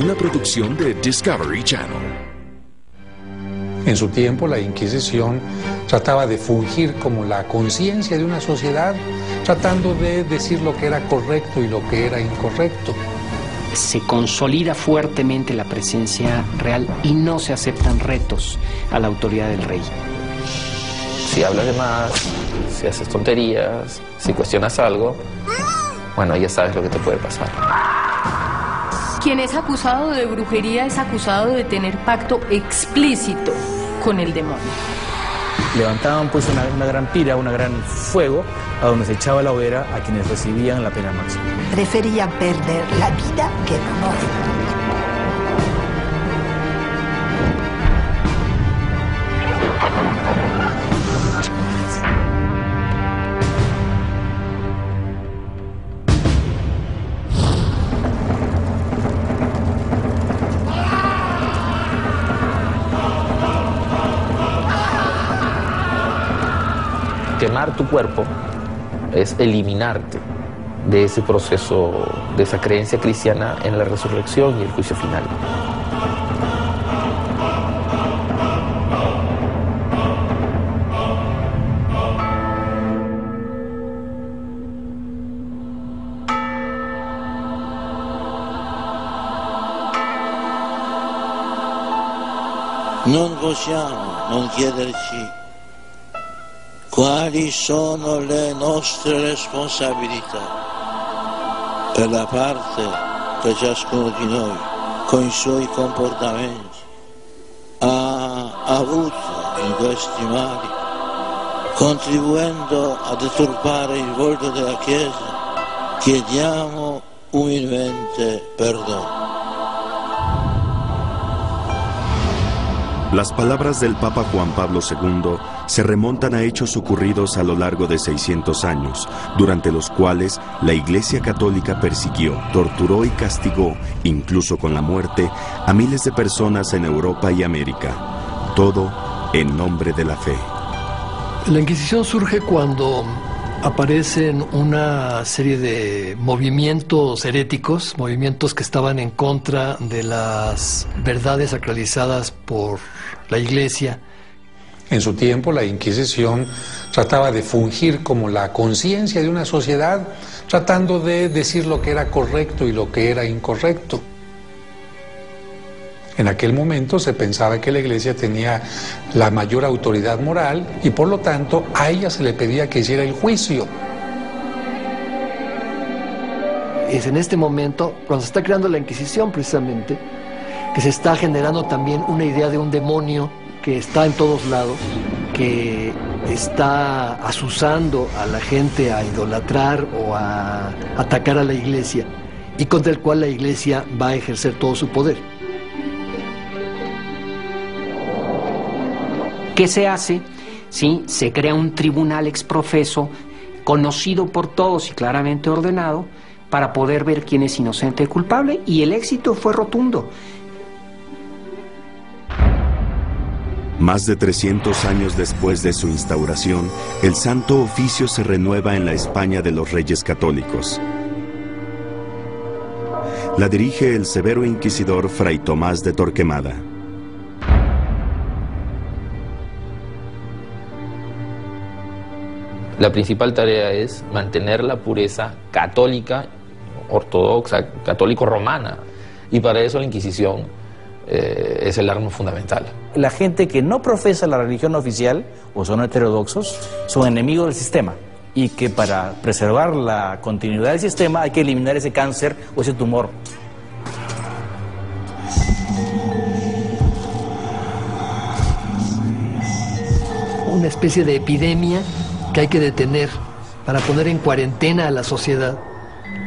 una producción de Discovery Channel. En su tiempo, la Inquisición trataba de fungir como la conciencia de una sociedad, tratando de decir lo que era correcto y lo que era incorrecto. Se consolida fuertemente la presencia real y no se aceptan retos a la autoridad del rey. Si hablas de más, si haces tonterías, si cuestionas algo, bueno, ya sabes lo que te puede pasar. Quien es acusado de brujería es acusado de tener pacto explícito con el demonio. Levantaban pues una gran pira, un gran fuego, a donde se echaba la hoguera a quienes recibían la pena máxima. Preferían perder la vida que el honor. Quemar tu cuerpo es eliminarte de ese proceso, de esa creencia cristiana en la resurrección y el juicio final. Non possiamo non chiederci quali sono le nostre responsabilità per la parte che ciascuno di noi, con i suoi comportamenti, ha avuto in questi mali, contribuendo a deturpare il volto della Chiesa. Chiediamo umilmente perdono. Las palabras del Papa Juan Pablo II se remontan a hechos ocurridos a lo largo de 600 años, durante los cuales la Iglesia Católica persiguió, torturó y castigó, incluso con la muerte, a miles de personas en Europa y América. Todo en nombre de la fe. La Inquisición surge cuando aparecen una serie de movimientos heréticos, movimientos que estaban en contra de las verdades sacralizadas por la Iglesia. En su tiempo, la Inquisición trataba de fungir como la conciencia de una sociedad, tratando de decir lo que era correcto y lo que era incorrecto. En aquel momento se pensaba que la Iglesia tenía la mayor autoridad moral y por lo tanto a ella se le pedía que hiciera el juicio. Es en este momento, cuando se está creando la Inquisición precisamente, que se está generando también una idea de un demonio que está en todos lados, que está azuzando a la gente a idolatrar o a atacar a la Iglesia y contra el cual la Iglesia va a ejercer todo su poder. ¿Qué se hace? ¿Sí? Se crea un tribunal exprofeso, conocido por todos y claramente ordenado, para poder ver quién es inocente y culpable, y el éxito fue rotundo. Más de 300 años después de su instauración, el Santo Oficio se renueva en la España de los Reyes Católicos. La dirige el severo inquisidor Fray Tomás de Torquemada. La principal tarea es mantener la pureza católica, ortodoxa, católico-romana, y para eso la Inquisición es el arma fundamental. La gente que no profesa la religión oficial o son heterodoxos son enemigos del sistema, y que para preservar la continuidad del sistema hay que eliminar ese cáncer o ese tumor. Una especie de epidemia que hay que detener para poner en cuarentena a la sociedad.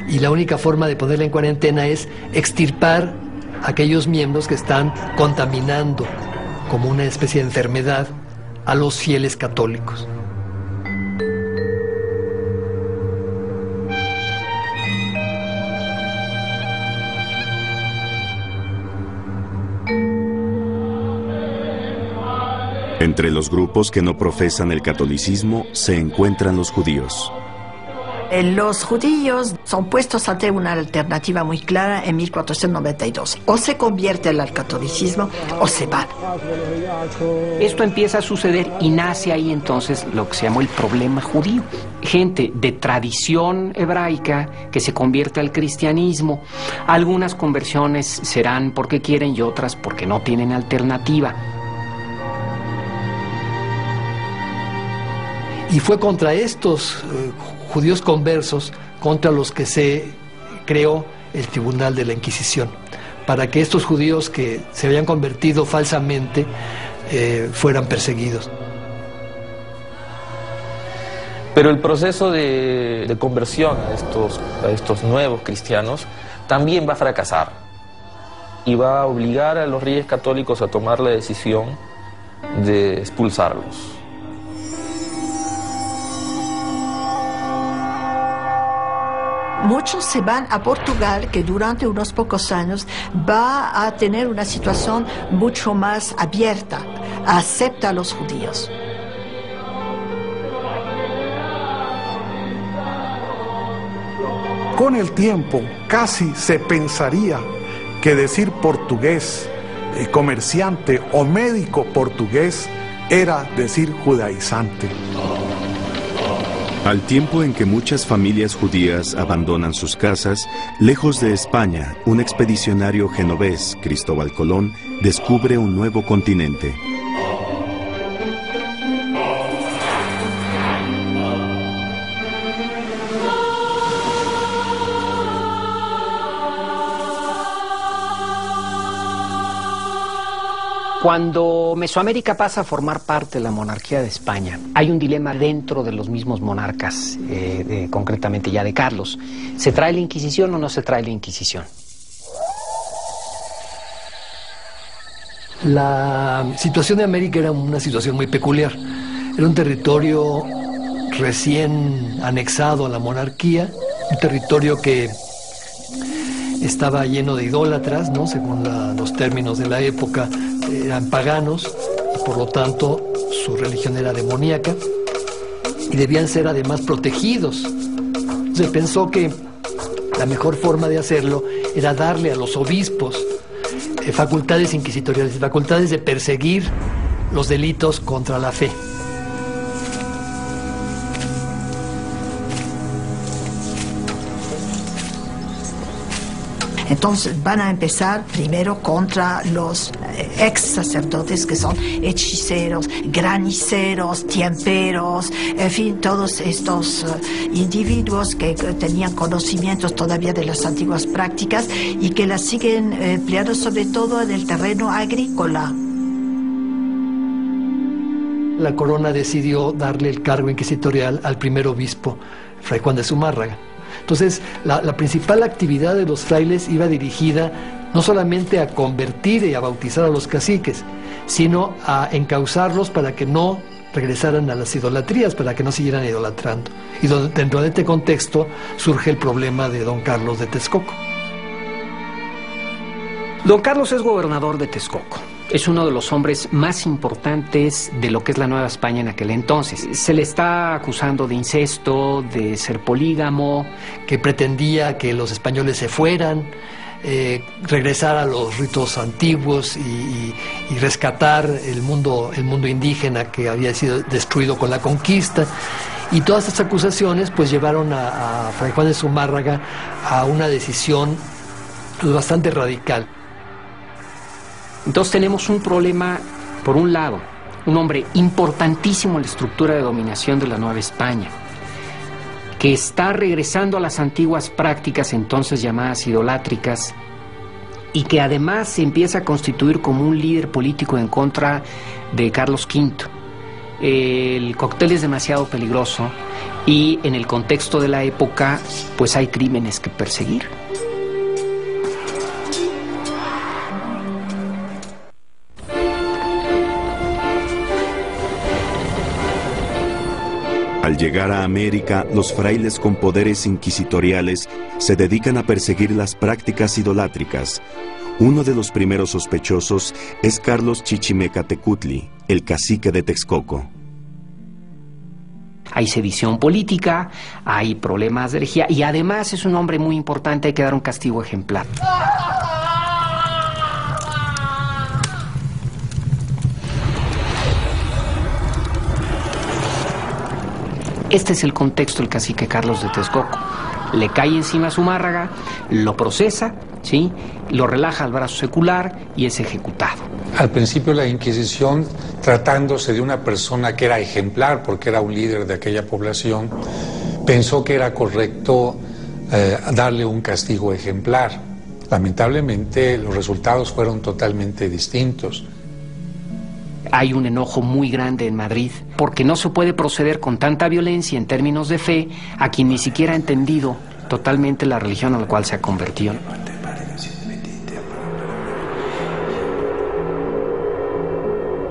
Y la única forma de ponerla en cuarentena es extirpar a aquellos miembros que están contaminando como una especie de enfermedad a los fieles católicos. Entre los grupos que no profesan el catolicismo se encuentran los judíos. Los judíos son puestos ante una alternativa muy clara en 1492. O se convierten al catolicismo o se van. Esto empieza a suceder y nace ahí entonces lo que se llamó el problema judío. Gente de tradición hebraica que se convierte al cristianismo. Algunas conversiones serán porque quieren y otras porque no tienen alternativa. Y fue contra estos judíos conversos contra los que se creó el Tribunal de la Inquisición, para que estos judíos que se habían convertido falsamente fueran perseguidos. Pero el proceso de conversión a estos nuevos cristianos también va a fracasar y va a obligar a los reyes católicos a tomar la decisión de expulsarlos. Muchos se van a Portugal, que durante unos pocos años va a tener una situación mucho más abierta, acepta a los judíos. Con el tiempo, casi se pensaría que decir portugués, comerciante o médico portugués, era decir judaizante. Al tiempo en que muchas familias judías abandonan sus casas, lejos de España, un expedicionario genovés, Cristóbal Colón, descubre un nuevo continente. Cuando Mesoamérica pasa a formar parte de la monarquía de España, hay un dilema dentro de los mismos monarcas, concretamente ya de Carlos. ¿Se trae la Inquisición o no se trae la Inquisición? La situación de América era una situación muy peculiar. Era un territorio recién anexado a la monarquía, un territorio que estaba lleno de idólatras, ¿no? Según los términos de la época, eran paganos y por lo tanto su religión era demoníaca y debían ser además protegidos. Se pensó que la mejor forma de hacerlo era darle a los obispos facultades inquisitoriales, facultades de perseguir los delitos contra la fe. Entonces van a empezar primero contra los ex sacerdotes, que son hechiceros, graniceros, tiemperos, en fin, todos estos individuos que tenían conocimientos todavía de las antiguas prácticas y que las siguen empleando sobre todo en el terreno agrícola. La corona decidió darle el cargo inquisitorial al primer obispo, Fray Juan de Zumárraga. Entonces, la principal actividad de los frailes iba dirigida no solamente a convertir y a bautizar a los caciques, sino a encauzarlos para que no regresaran a las idolatrías, para que no siguieran idolatrando. Y dentro de este contexto surge el problema de don Carlos de Texcoco. Don Carlos es gobernador de Texcoco. Es uno de los hombres más importantes de lo que es la Nueva España en aquel entonces. Se le está acusando de incesto, de ser polígamo, que pretendía que los españoles se fueran, regresar a los ritos antiguos y rescatar el mundo indígena que había sido destruido con la conquista. Y todas estas acusaciones pues llevaron a Fray Juan de Zumárraga a una decisión bastante radical. Entonces tenemos un problema, por un lado, un hombre importantísimo en la estructura de dominación de la Nueva España, que está regresando a las antiguas prácticas entonces llamadas idolátricas y que además se empieza a constituir como un líder político en contra de Carlos V. El cóctel es demasiado peligroso y en el contexto de la época pues hay crímenes que perseguir. Al llegar a América, los frailes con poderes inquisitoriales se dedican a perseguir las prácticas idolátricas. Uno de los primeros sospechosos es Carlos Chichimeca Tecutli, el cacique de Texcoco. Hay sedición política, hay problemas de herejía y además es un hombre muy importante, hay que dar un castigo ejemplar. Este es el contexto del cacique Carlos de Texcoco. Le cae encima a Zumárraga, lo procesa, ¿sí?, lo relaja al brazo secular y es ejecutado. Al principio la Inquisición, tratándose de una persona que era ejemplar porque era un líder de aquella población, pensó que era correcto darle un castigo ejemplar. Lamentablemente los resultados fueron totalmente distintos. Hay un enojo muy grande en Madrid porque no se puede proceder con tanta violencia en términos de fe a quien ni siquiera ha entendido totalmente la religión a la cual se ha convertido.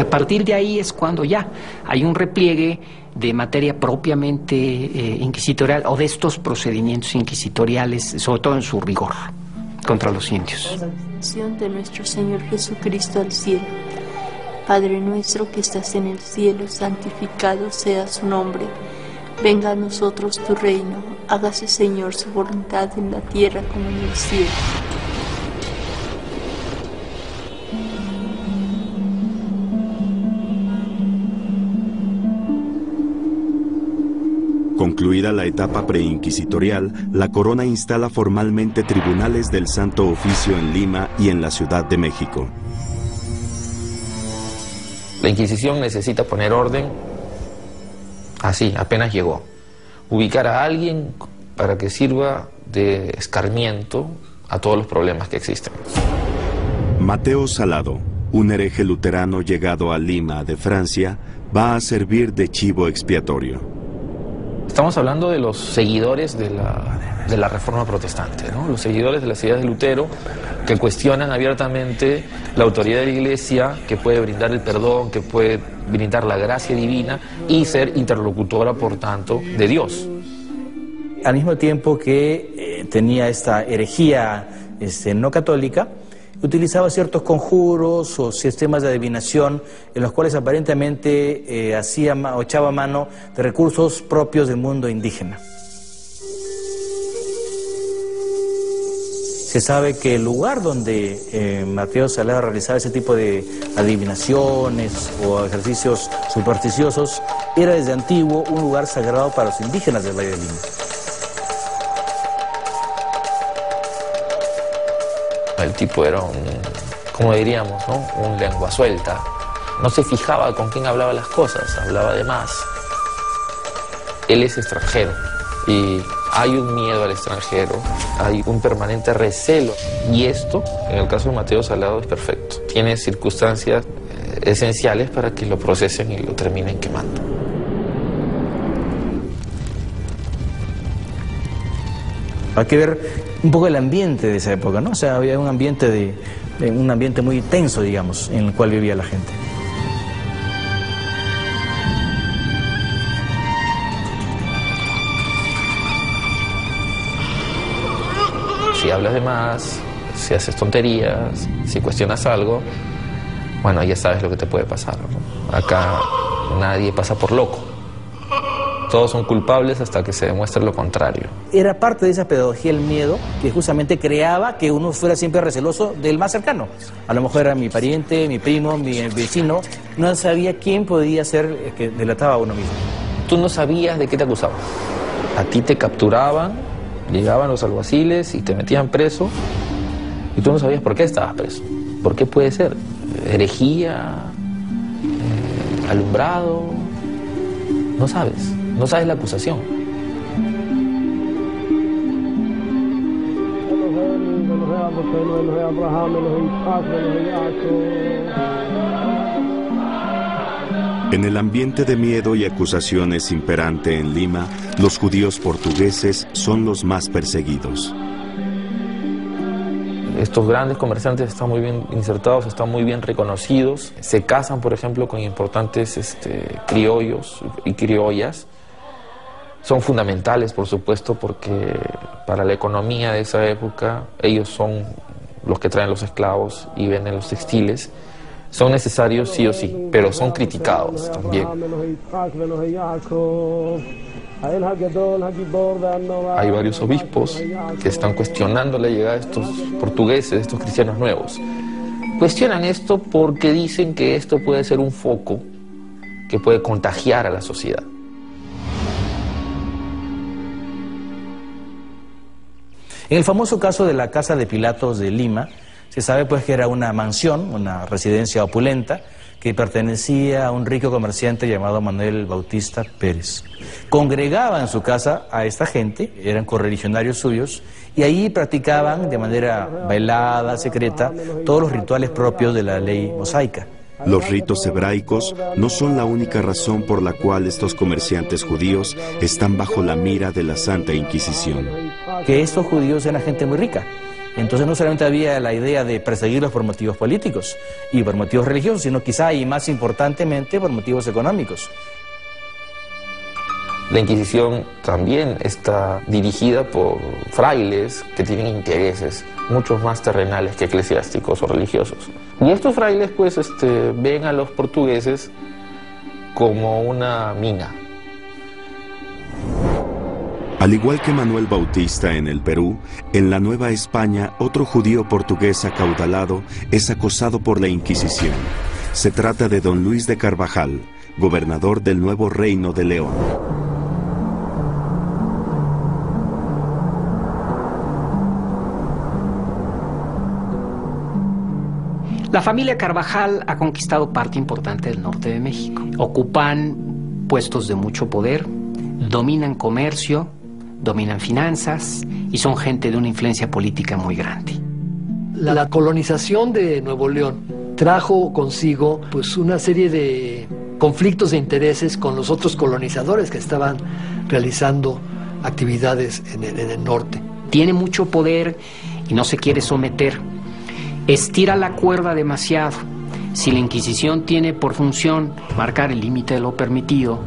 A partir de ahí es cuando ya hay un repliegue de materia propiamente inquisitorial o de estos procedimientos inquisitoriales, sobre todo en su rigor, contra los indios. La bendición de nuestro Señor Jesucristo al cielo. Padre nuestro que estás en el cielo, santificado sea su nombre. Venga a nosotros tu reino. Hágase, Señor, su voluntad en la tierra como en el cielo. Concluida la etapa preinquisitorial, la corona instala formalmente tribunales del Santo Oficio en Lima y en la Ciudad de México. La Inquisición necesita poner orden, así, apenas llegó. Ubicar a alguien para que sirva de escarmiento a todos los problemas que existen. Mateo Salado, un hereje luterano llegado a Lima de Francia, va a servir de chivo expiatorio. Estamos hablando de los seguidores de la Reforma Protestante, ¿no? Los seguidores de las ideas de Lutero, que cuestionan abiertamente la autoridad de la Iglesia, que puede brindar el perdón, que puede brindar la gracia divina y ser interlocutora, por tanto, de Dios. Al mismo tiempo que tenía esta herejía no católica, utilizaba ciertos conjuros o sistemas de adivinación en los cuales aparentemente hacía o echaba mano de recursos propios del mundo indígena. Se sabe que el lugar donde Mateo Salado realizaba ese tipo de adivinaciones o ejercicios supersticiosos era desde antiguo un lugar sagrado para los indígenas del Valle de Lima. El tipo era como diríamos, ¿no?, un lengua suelta. No se fijaba con quién hablaba las cosas, hablaba de más. Él es extranjero y hay un miedo al extranjero, hay un permanente recelo. Y esto, en el caso de Mateo Salado, es perfecto. Tiene circunstancias esenciales para que lo procesen y lo terminen quemando. Hay que ver un poco el ambiente de esa época, ¿no? O sea, había un ambiente muy tenso, digamos, en el cual vivía la gente. Si hablas de más, si haces tonterías, si cuestionas algo, bueno, ya sabes lo que te puede pasar, ¿no? Acá nadie pasa por loco. Todos son culpables hasta que se demuestre lo contrario. Era parte de esa pedagogía el miedo que justamente creaba que uno fuera siempre receloso del más cercano. A lo mejor era mi pariente, mi primo, mi vecino. No sabía quién podía ser que delataba a uno mismo. Tú no sabías de qué te acusaban. A ti te capturaban, llegaban los alguaciles y te metían preso. Y tú no sabías por qué estabas preso. ¿Por qué puede ser? Herejía, alumbrado, no sabes. No sabes la acusación. En el ambiente de miedo y acusaciones imperante en Lima, los judíos portugueses son los más perseguidos. Estos grandes comerciantes están muy bien insertados, están muy bien reconocidos. Se casan, por ejemplo, con importantes criollos y criollas. Son fundamentales, por supuesto, porque para la economía de esa época ellos son los que traen los esclavos y venden los textiles. Son necesarios sí o sí, pero son criticados también. Hay varios obispos que están cuestionando la llegada de estos portugueses, de estos cristianos nuevos. Cuestionan esto porque dicen que esto puede ser un foco que puede contagiar a la sociedad. En el famoso caso de la Casa de Pilatos de Lima, se sabe pues que era una mansión, una residencia opulenta, que pertenecía a un rico comerciante llamado Manuel Bautista Pérez. Congregaba en su casa a esta gente, eran correligionarios suyos, y ahí practicaban de manera velada, secreta, todos los rituales propios de la ley mosaica. Los ritos hebraicos no son la única razón por la cual estos comerciantes judíos están bajo la mira de la Santa Inquisición. Que estos judíos eran gente muy rica. Entonces no solamente había la idea de perseguirlos por motivos políticos y por motivos religiosos, sino quizá y más importantemente por motivos económicos. La Inquisición también está dirigida por frailes que tienen intereses muchos más terrenales que eclesiásticos o religiosos. Y estos frailes pues ven a los portugueses como una mina. Al igual que Manuel Bautista en el Perú, en la Nueva España otro judío portugués acaudalado es acosado por la Inquisición. Se trata de don Luis de Carvajal, gobernador del nuevo Reino de León. La familia Carvajal ha conquistado parte importante del norte de México. Ocupan puestos de mucho poder, dominan comercio, dominan finanzas y son gente de una influencia política muy grande. La colonización de Nuevo León trajo consigo pues una serie de conflictos de intereses con los otros colonizadores que estaban realizando actividades en el norte. Tiene mucho poder y no se quiere someter. Estira la cuerda demasiado. Si la Inquisición tiene por función marcar el límite de lo permitido,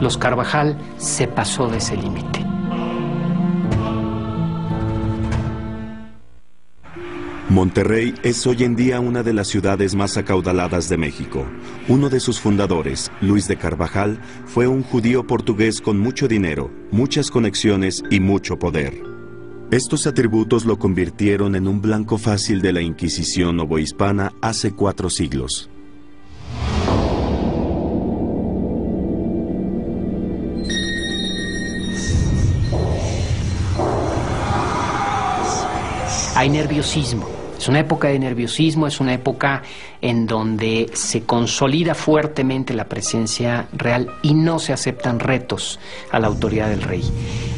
los Carvajal se pasó de ese límite. Monterrey es hoy en día una de las ciudades más acaudaladas de México. Uno de sus fundadores, Luis de Carvajal, fue un judío portugués con mucho dinero, muchas conexiones y mucho poder. Estos atributos lo convirtieron en un blanco fácil de la Inquisición novohispana hace 4 siglos. Hay nerviosismo. Es una época de nerviosismo, es una época en donde se consolida fuertemente la presencia real y no se aceptan retos a la autoridad del rey.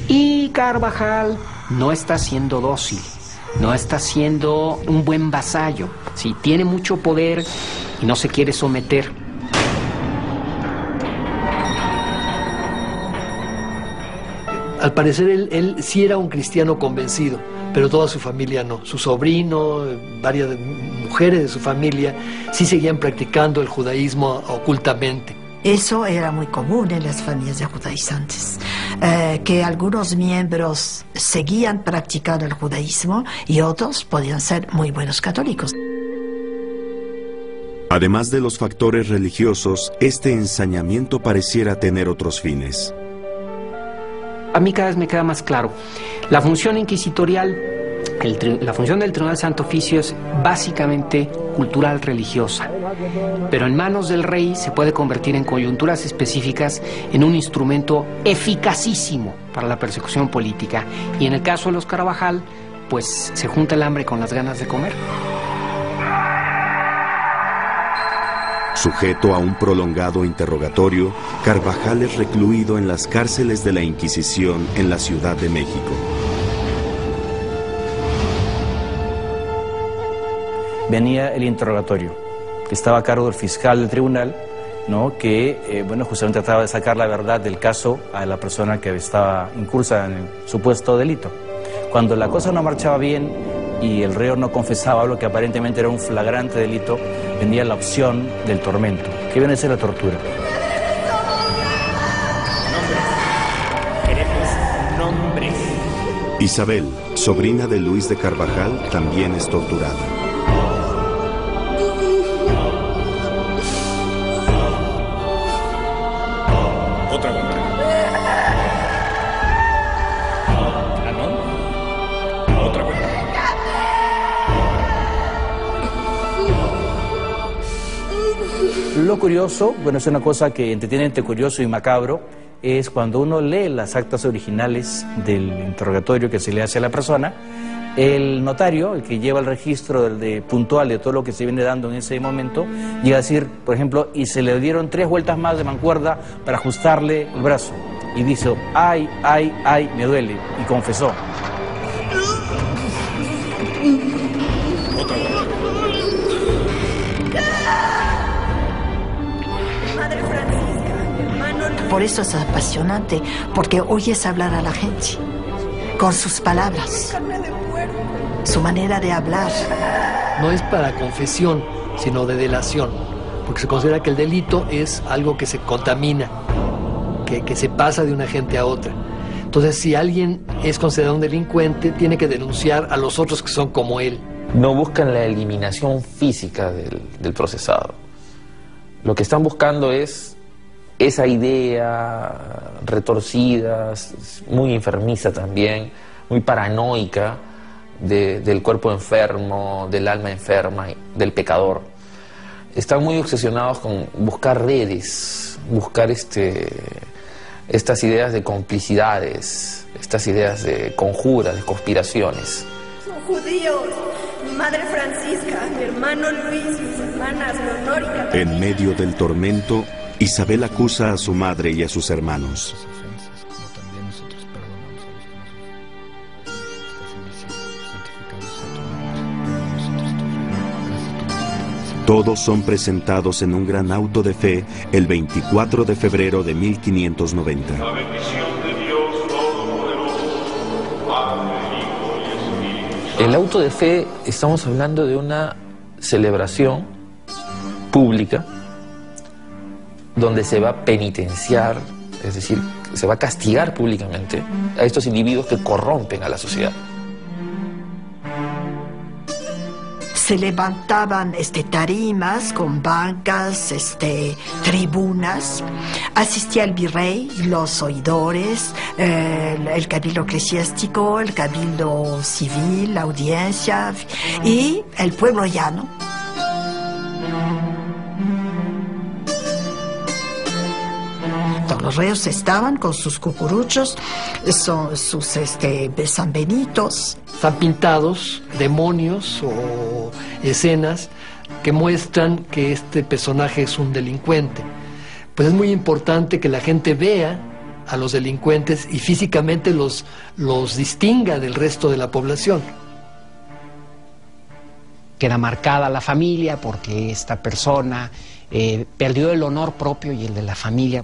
Y Carvajal no está siendo dócil, no está siendo un buen vasallo. Sí, tiene mucho poder y no se quiere someter. Al parecer él sí era un cristiano convencido, pero toda su familia no. Su sobrino, varias mujeres de su familia sí seguían practicando el judaísmo ocultamente. Eso era muy común en las familias de judaizantes, que algunos miembros seguían practicando el judaísmo y otros podían ser muy buenos católicos. Además de los factores religiosos, este ensañamiento pareciera tener otros fines. A mí cada vez me queda más claro. La función inquisitorial, la función del Tribunal Santo Oficio es básicamente cultural religiosa, pero en manos del rey se puede convertir en coyunturas específicas en un instrumento eficacísimo para la persecución política. Y en el caso de los Carvajal, pues se junta el hambre con las ganas de comer. Sujeto a un prolongado interrogatorio, Carvajal es recluido en las cárceles de la Inquisición en la Ciudad de México. Venía el interrogatorio, que estaba a cargo del fiscal del tribunal, ¿no? Que justamente trataba de sacar la verdad del caso a la persona que estaba incursa en el supuesto delito. Cuando la cosa no marchaba bien y el reo no confesaba lo que aparentemente era un flagrante delito, venía la opción del tormento, que viene a ser la tortura. Queremos nombres. Isabel, sobrina de Luis de Carvajal, también es torturada. Lo curioso, bueno, es una cosa que entretiene entre curioso y macabro, es cuando uno lee las actas originales del interrogatorio que se le hace a la persona, el notario, el que lleva el registro puntual de todo lo que se viene dando en ese momento, llega a decir, por ejemplo, y se le dieron 3 vueltas más de mancuerda para ajustarle el brazo. Y dice, ay, ay, ay, me duele. Y confesó. Por eso es apasionante, porque oyes hablar a la gente con sus palabras, su manera de hablar. No es para confesión, sino de delación, porque se considera que el delito es algo que se contamina, que se pasa de una gente a otra. Entonces, si alguien es considerado un delincuente, tiene que denunciar a los otros que son como él. No buscan la eliminación física del procesado. Lo que están buscando es esa idea retorcida, muy enfermiza también, muy paranoica del cuerpo enfermo, del alma enferma, del pecador. Están muy obsesionados con buscar redes, buscar estas ideas de complicidades, estas ideas de conjuras, de conspiraciones. Son judíos, mi madre Francisca, mi hermano Luis, mis hermanas Leonor y Catalina. En medio del tormento, Isabel acusa a su madre y a sus hermanos. Todos son presentados en un gran auto de fe el 24 de febrero de 1590. La bendición de Dios Todopoderoso, Padre, Hijo y Espíritu. El auto de fe, estamos hablando de una celebración pública donde se va a penitenciar, es decir, se va a castigar públicamente a estos individuos que corrompen a la sociedad. Se levantaban tarimas con bancas, tribunas. Asistía el virrey, los oidores, el cabildo eclesiástico, el cabildo civil, la audiencia y el pueblo llano. Los reos estaban con sus cucuruchos, sus sanbenitos. Están pintados demonios o escenas que muestran que este personaje es un delincuente. Pues es muy importante que la gente vea a los delincuentes y físicamente los distinga del resto de la población. Queda marcada la familia porque esta persona perdió el honor propio y el de la familia.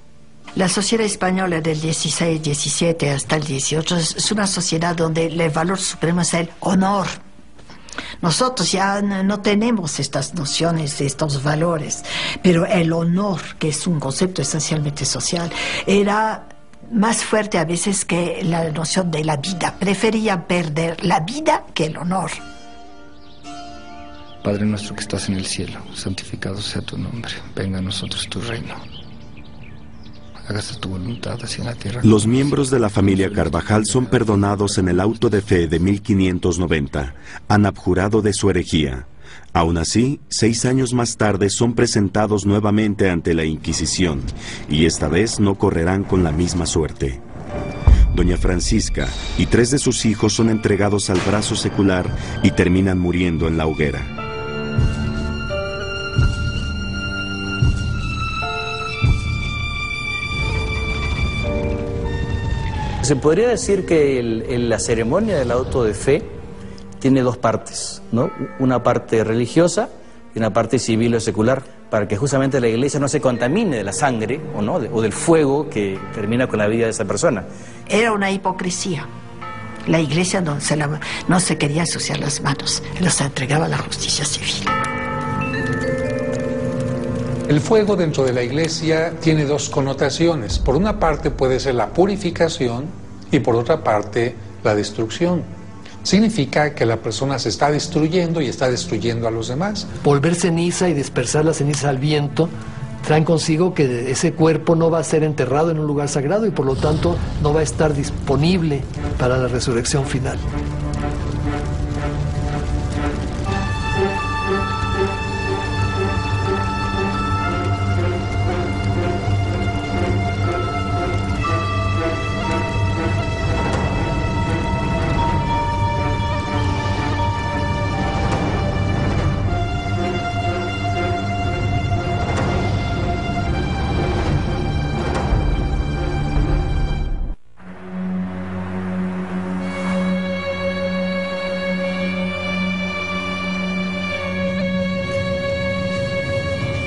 La sociedad española del 16, 17 hasta el 18 es una sociedad donde el valor supremo es el honor. Nosotros ya no tenemos estas nociones, estos valores, pero el honor, que es un concepto esencialmente social, era más fuerte a veces que la noción de la vida. Preferían perder la vida que el honor. Padre nuestro que estás en el cielo, santificado sea tu nombre. Venga a nosotros tu reino. Hágase tu voluntad así en la tierra. Los miembros de la familia Carvajal son perdonados en el auto de fe de 1590. Han abjurado de su herejía. Aún así, 6 años más tarde son presentados nuevamente ante la Inquisición, y esta vez no correrán con la misma suerte. Doña Francisca y 3 de sus hijos son entregados al brazo secular y terminan muriendo en la hoguera. Se podría decir que la ceremonia del auto de fe tiene 2 partes, ¿no? Una parte religiosa y una parte civil o secular, para que justamente la iglesia no se contamine de la sangre o del fuego que termina con la vida de esa persona. Era una hipocresía. La iglesia no se quería ensuciar las manos, los entregaba a la justicia civil. El fuego dentro de la iglesia tiene 2 connotaciones. Por una parte puede ser la purificación y por otra parte la destrucción. Significa que la persona se está destruyendo y está destruyendo a los demás. Volver ceniza y dispersar la ceniza al viento traen consigo que ese cuerpo no va a ser enterrado en un lugar sagrado y por lo tanto no va a estar disponible para la resurrección final.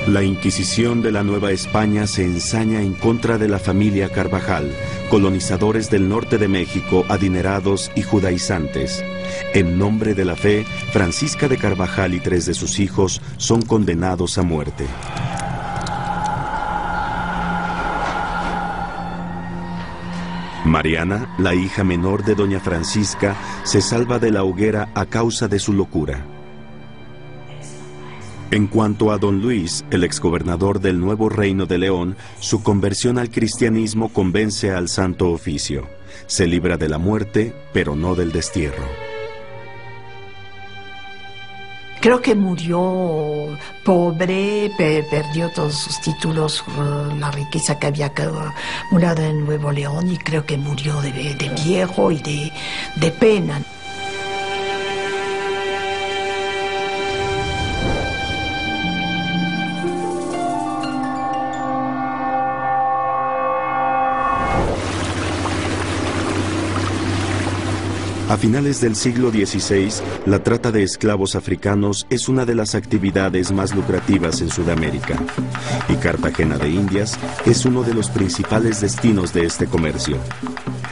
La Inquisición de la Nueva España se ensaña en contra de la familia Carvajal, colonizadores del norte de México, adinerados y judaizantes. En nombre de la fe, Francisca de Carvajal y 3 de sus hijos son condenados a muerte. Mariana, la hija menor de doña Francisca, se salva de la hoguera a causa de su locura. En cuanto a don Luis, el exgobernador del nuevo Reino de León, su conversión al cristianismo convence al Santo Oficio. Se libra de la muerte, pero no del destierro. Creo que murió pobre, perdió todos sus títulos, la riqueza que había acumulado en Nuevo León, y creo que murió de viejo y de pena. A finales del siglo XVI, la trata de esclavos africanos es una de las actividades más lucrativas en Sudamérica, y Cartagena de Indias es uno de los principales destinos de este comercio.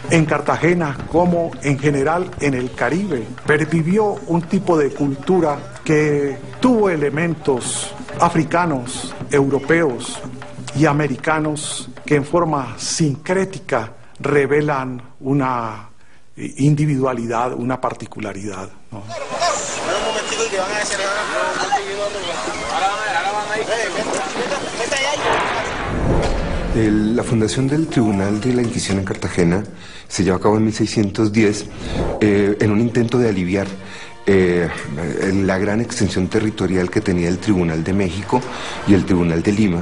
En Cartagena, como en general en el Caribe, pervivió un tipo de cultura que tuvo elementos africanos, europeos y americanos que en forma sincrética revelan una individualidad, una particularidad, ¿no? La fundación del Tribunal de la Inquisición en Cartagena se llevó a cabo en 1610 en un intento de aliviar la gran extensión territorial que tenía el Tribunal de México y el Tribunal de Lima.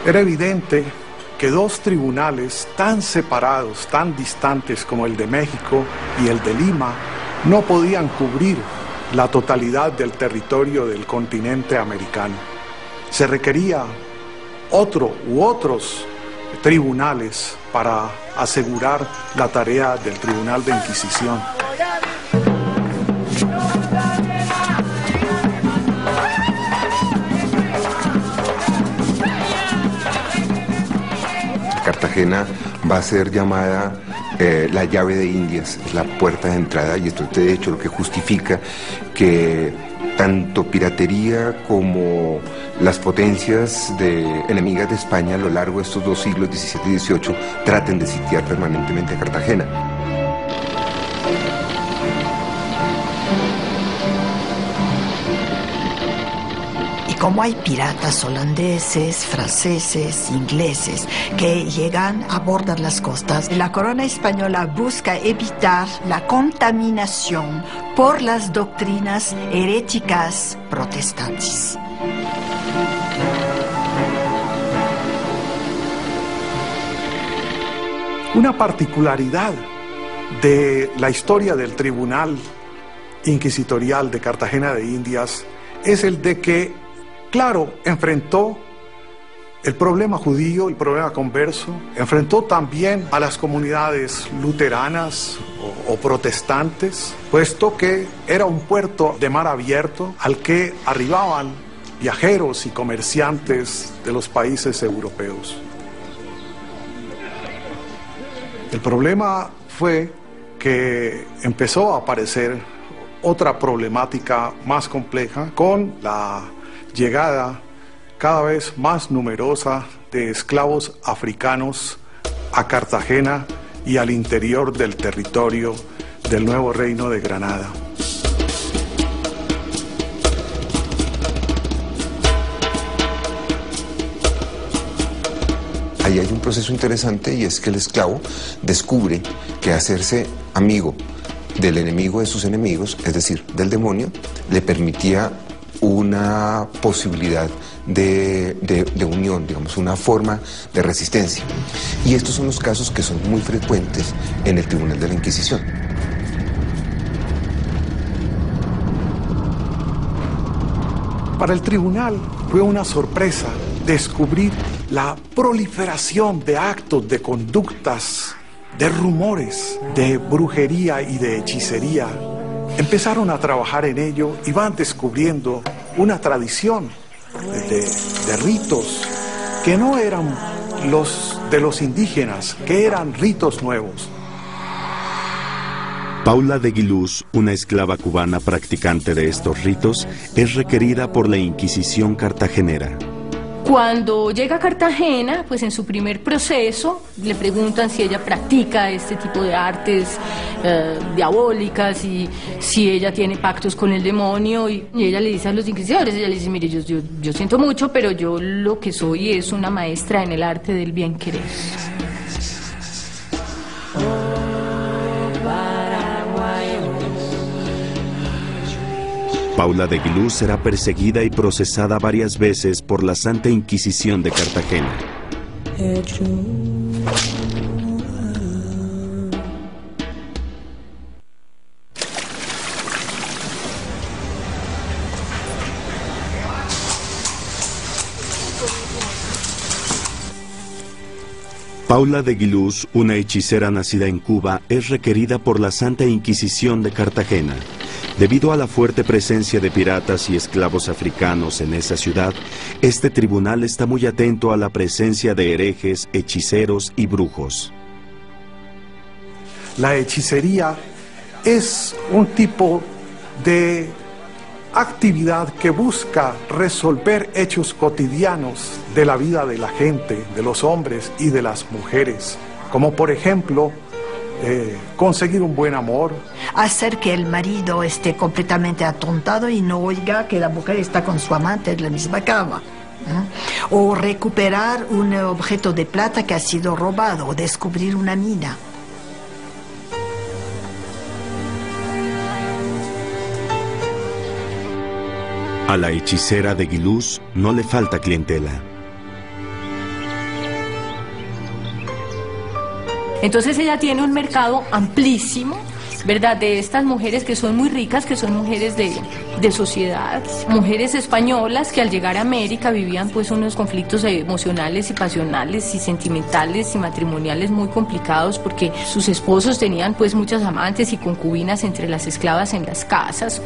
Era evidente que 2 tribunales tan separados, tan distantes como el de México y el de Lima, no podían cubrir la totalidad del territorio del continente americano. Se requería otro u otros tribunales para asegurar la tarea del Tribunal de Inquisición. Cartagena va a ser llamada la llave de Indias, es la puerta de entrada, y esto de hecho lo que justifica que tanto piratería como las potencias enemigas de España a lo largo de estos 2 siglos, XVII y XVIII, traten de sitiar permanentemente a Cartagena. Como hay piratas holandeses, franceses, ingleses que llegan a abordar las costas, la corona española busca evitar la contaminación por las doctrinas heréticas protestantes. Una particularidad de la historia del Tribunal Inquisitorial de Cartagena de Indias es el de que, claro, enfrentó el problema judío, el problema converso, enfrentó también a las comunidades luteranas o protestantes, puesto que era un puerto de mar abierto al que arribaban viajeros y comerciantes de los países europeos. El problema fue que empezó a aparecer otra problemática más compleja con la llegada cada vez más numerosa de esclavos africanos a Cartagena y al interior del territorio del nuevo Reino de Granada. Ahí hay un proceso interesante, y es que el esclavo descubre que hacerse amigo del enemigo de sus enemigos, es decir, del demonio, le permitía una posibilidad de unión, digamos, una forma de resistencia. Y estos son los casos que son muy frecuentes en el Tribunal de la Inquisición. Para el tribunal fue una sorpresa descubrir la proliferación de actos, de conductas, de rumores, de brujería y de hechicería. Empezaron a trabajar en ello y van descubriendo una tradición de ritos que no eran los de los indígenas, que eran ritos nuevos. Paula de Guiluz, una esclava cubana practicante de estos ritos, es requerida por la Inquisición cartagenera. Cuando llega a Cartagena, pues en su primer proceso le preguntan si ella practica este tipo de artes diabólicas y si ella tiene pactos con el demonio, y ella le dice a los inquisidores, ella le dice, mire, yo siento mucho, pero yo lo que soy es una maestra en el arte del bien querer. Paula de Guiluz será perseguida y procesada varias veces por la Santa Inquisición de Cartagena. Paula de Guiluz, una hechicera nacida en Cuba, es requerida por la Santa Inquisición de Cartagena. Debido a la fuerte presencia de piratas y esclavos africanos en esa ciudad, este tribunal está muy atento a la presencia de herejes, hechiceros y brujos. La hechicería es un tipo de actividad que busca resolver hechos cotidianos de la vida de la gente, de los hombres y de las mujeres, como por ejemplo conseguir un buen amor, hacer que el marido esté completamente atontado y no oiga que la mujer está con su amante en la misma cama, o recuperar un objeto de plata que ha sido robado, o descubrir una mina. A la hechicera de Guiluz no le falta clientela. Entonces ella tiene un mercado amplísimo, ¿verdad? De estas mujeres que son muy ricas, que son mujeres de sociedad, mujeres españolas que al llegar a América vivían pues unos conflictos emocionales y pasionales y sentimentales y matrimoniales muy complicados porque sus esposos tenían pues muchas amantes y concubinas entre las esclavas en las casas,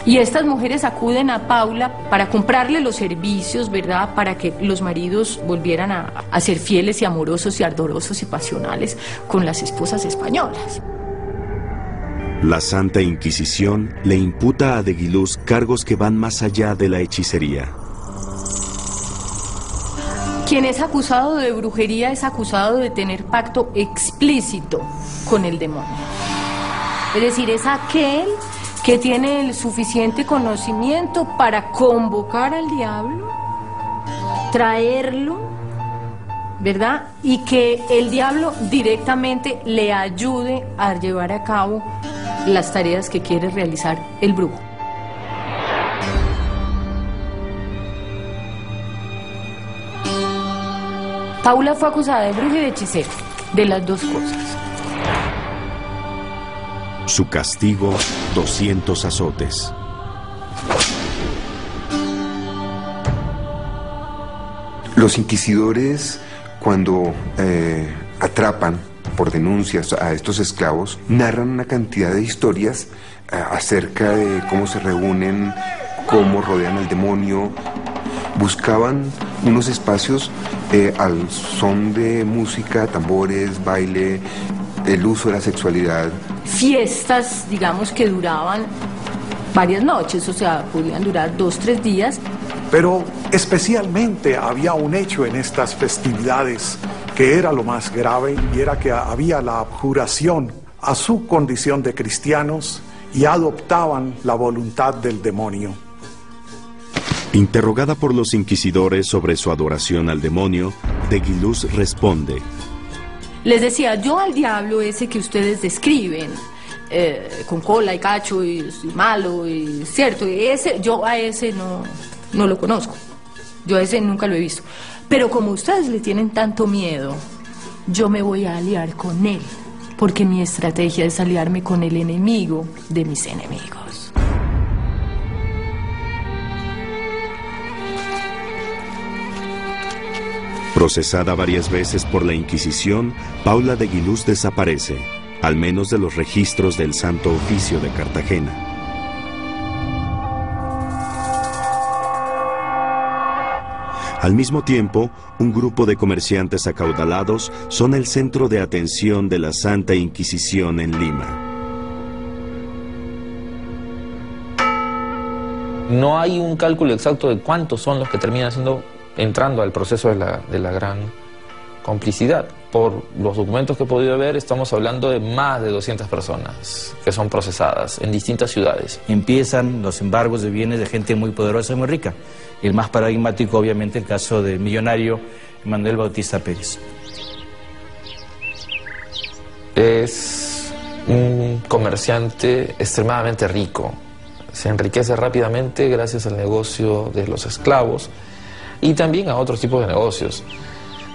y estas mujeres acuden a Paula para comprarle los servicios, ¿verdad? Para que los maridos volvieran a ser fieles y amorosos y ardorosos y pasionales con las esposas españolas. La Santa Inquisición le imputa a de Guiluz cargos que van más allá de la hechicería. Quien es acusado de brujería es acusado de tener pacto explícito con el demonio. Es decir, es aquel que tiene el suficiente conocimiento para convocar al diablo, traerlo, ¿verdad? Y que el diablo directamente le ayude a llevar a cabo las tareas que quiere realizar el brujo. Paula fue acusada de bruja y de hechicera, de las dos cosas. Su castigo, 200 azotes. Los inquisidores, cuando atrapan por denuncias a estos esclavos, narran una cantidad de historias acerca de cómo se reúnen, cómo rodean al demonio. Buscaban unos espacios al son de música, tambores, baile, el uso de la sexualidad. Fiestas, digamos, que duraban varias noches, o sea, podían durar 2-3 días. Pero especialmente había un hecho en estas festividades que era lo más grave, y era que había la abjuración a su condición de cristianos y adoptaban la voluntad del demonio. Interrogada por los inquisidores sobre su adoración al demonio, de Guiluz responde: les decía, yo al diablo ese que ustedes describen, con cola y cacho y malo, y cierto, yo a ese no lo conozco, yo a ese nunca lo he visto. Pero como ustedes le tienen tanto miedo, yo me voy a aliar con él, porque mi estrategia es aliarme con el enemigo de mis enemigos. Procesada varias veces por la Inquisición, Paula de Guiluz desaparece, al menos de los registros del Santo Oficio de Cartagena. Al mismo tiempo, un grupo de comerciantes acaudalados son el centro de atención de la Santa Inquisición en Lima. No hay un cálculo exacto de cuántos son los que terminan entrando al proceso de la gran complicidad. Por los documentos que he podido ver, estamos hablando de más de 200 personas que son procesadas en distintas ciudades. Empiezan los embargos de bienes de gente muy poderosa y muy rica. El más paradigmático, obviamente, el caso del millonario Manuel Bautista Pérez. Es un comerciante extremadamente rico. Se enriquece rápidamente gracias al negocio de los esclavos y también a otros tipos de negocios.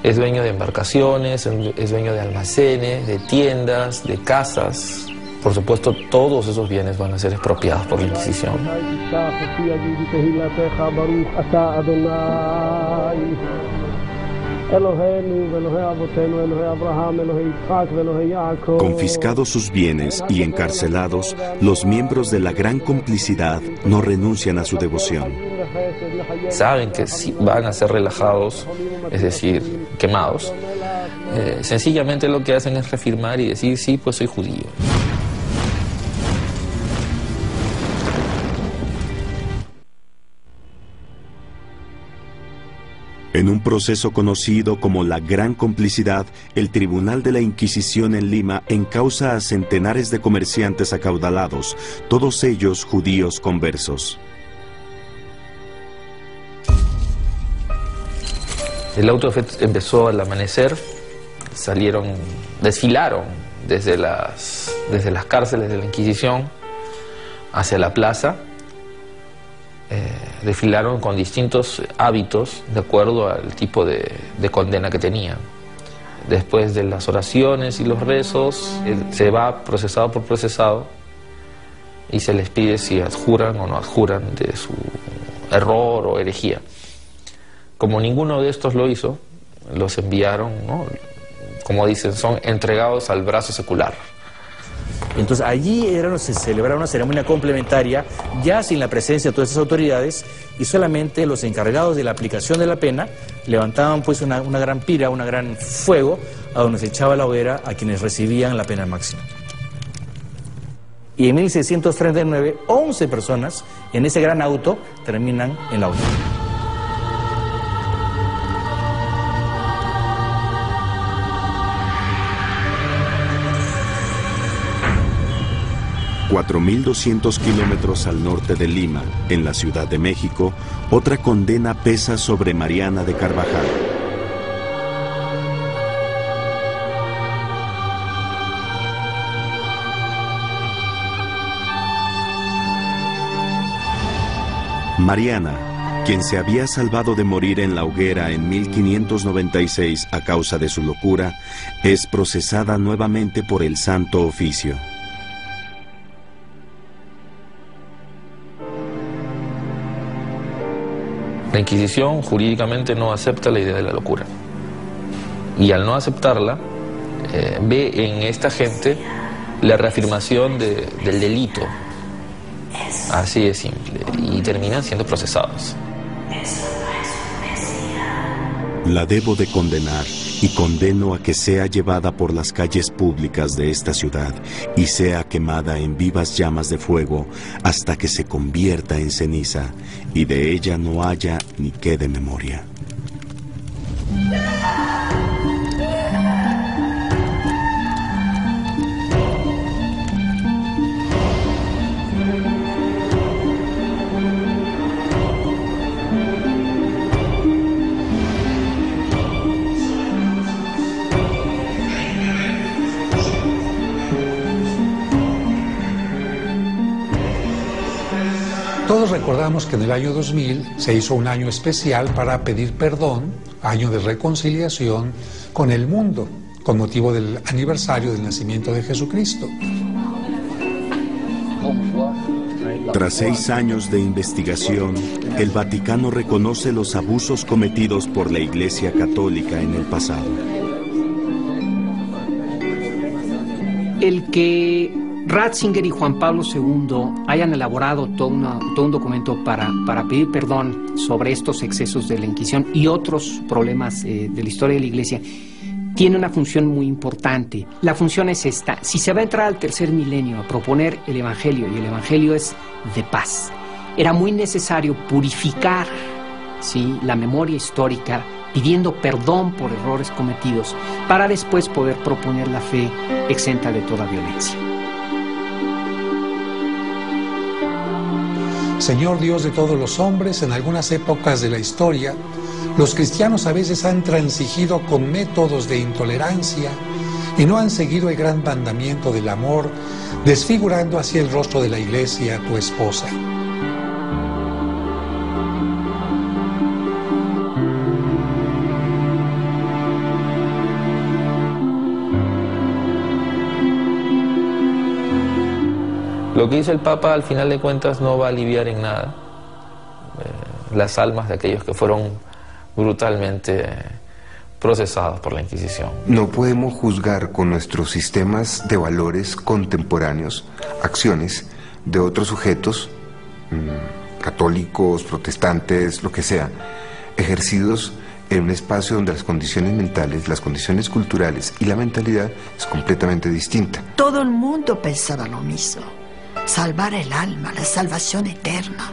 Es dueño de embarcaciones, es dueño de almacenes, de tiendas, de casas. Por supuesto, todos esos bienes van a ser expropiados por la Inquisición. Confiscados sus bienes y encarcelados, los miembros de la gran complicidad no renuncian a su devoción. Saben que van a ser relajados, es decir, quemados. Sencillamente lo que hacen es reafirmar y decir, sí, pues soy judío. En un proceso conocido como la Gran Complicidad, el Tribunal de la Inquisición en Lima encausa a centenares de comerciantes acaudalados, todos ellos judíos conversos. El auto de fe empezó al amanecer, desfilaron desde las cárceles de la Inquisición hacia la plaza. Desfilaron con distintos hábitos de acuerdo al tipo de condena que tenían. Después de las oraciones y los rezos, se va procesado por procesado y se les pide si adjuran o no adjuran de su error o herejía. Como ninguno de estos lo hizo, los enviaron, ¿no? Como dicen, son entregados al brazo secular. Entonces allí se celebraba una ceremonia complementaria, ya sin la presencia de todas esas autoridades, y solamente los encargados de la aplicación de la pena levantaban pues una gran pira, un gran fuego, a donde se echaba la hoguera a quienes recibían la pena máxima. Y en 1639, 11 personas en ese gran auto terminan en la hoguera. 4.200 kilómetros al norte de Lima, en la Ciudad de México, otra condena pesa sobre Mariana de Carvajal. Mariana, quien se había salvado de morir en la hoguera en 1596 a causa de su locura, es procesada nuevamente por el Santo Oficio. La Inquisición jurídicamente no acepta la idea de la locura. Y al no aceptarla, ve en esta gente la reafirmación del delito. Así de simple. Y terminan siendo procesados. La debo de condenar y condeno a que sea llevada por las calles públicas de esta ciudad y sea quemada en vivas llamas de fuego hasta que se convierta en ceniza y de ella no haya ni quede memoria. Todos recordamos que en el año 2000 se hizo un año especial para pedir perdón, año de reconciliación con el mundo, con motivo del aniversario del nacimiento de Jesucristo. Tras 6 años de investigación, el Vaticano reconoce los abusos cometidos por la Iglesia Católica en el pasado. El que Ratzinger y Juan Pablo II hayan elaborado todo un documento para pedir perdón sobre estos excesos de la Inquisición y otros problemas de la historia de la Iglesia, tiene una función muy importante. La función es esta: si se va a entrar al tercer milenio a proponer el Evangelio, y el Evangelio es de paz, era muy necesario purificar, ¿sí?, la memoria histórica, pidiendo perdón por errores cometidos, para después poder proponer la fe exenta de toda violencia. Señor Dios de todos los hombres, en algunas épocas de la historia, los cristianos a veces han transigido con métodos de intolerancia y no han seguido el gran mandamiento del amor, desfigurando así el rostro de la Iglesia, tu esposa. Lo que dice el Papa, al final de cuentas, no va a aliviar en nada las almas de aquellos que fueron brutalmente procesados por la Inquisición. No podemos juzgar con nuestros sistemas de valores contemporáneos acciones de otros sujetos, católicos, protestantes, lo que sea, ejercidos en un espacio donde las condiciones mentales, las condiciones culturales y la mentalidad es completamente distinta. Todo el mundo pensaba lo mismo. Salvar el alma, la salvación eterna.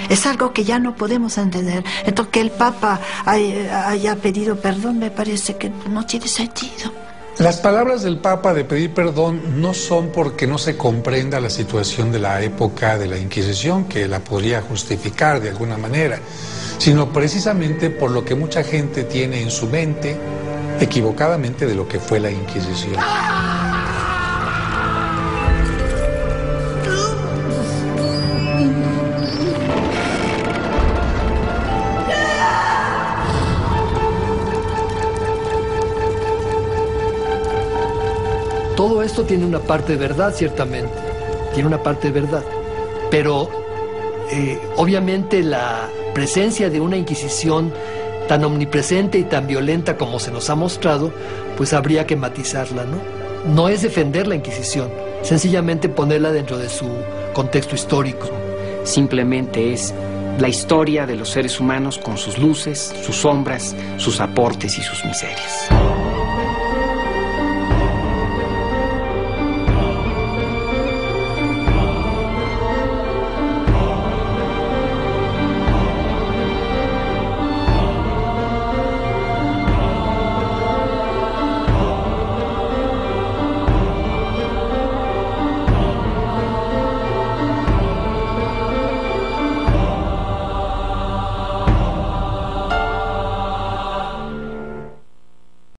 Es algo que ya no podemos entender. Entonces, que el Papa haya pedido perdón me parece que no tiene sentido. Las palabras del Papa de pedir perdón no son porque no se comprenda la situación de la época de la Inquisición, que la podría justificar de alguna manera, sino precisamente por lo que mucha gente tiene en su mente, equivocadamente, de lo que fue la Inquisición. Todo esto tiene una parte de verdad, ciertamente, tiene una parte de verdad, pero obviamente la presencia de una Inquisición tan omnipresente y tan violenta como se nos ha mostrado, pues habría que matizarla, ¿no? No es defender la Inquisición, sencillamente ponerla dentro de su contexto histórico. Simplemente es la historia de los seres humanos con sus luces, sus sombras, sus aportes y sus miserias.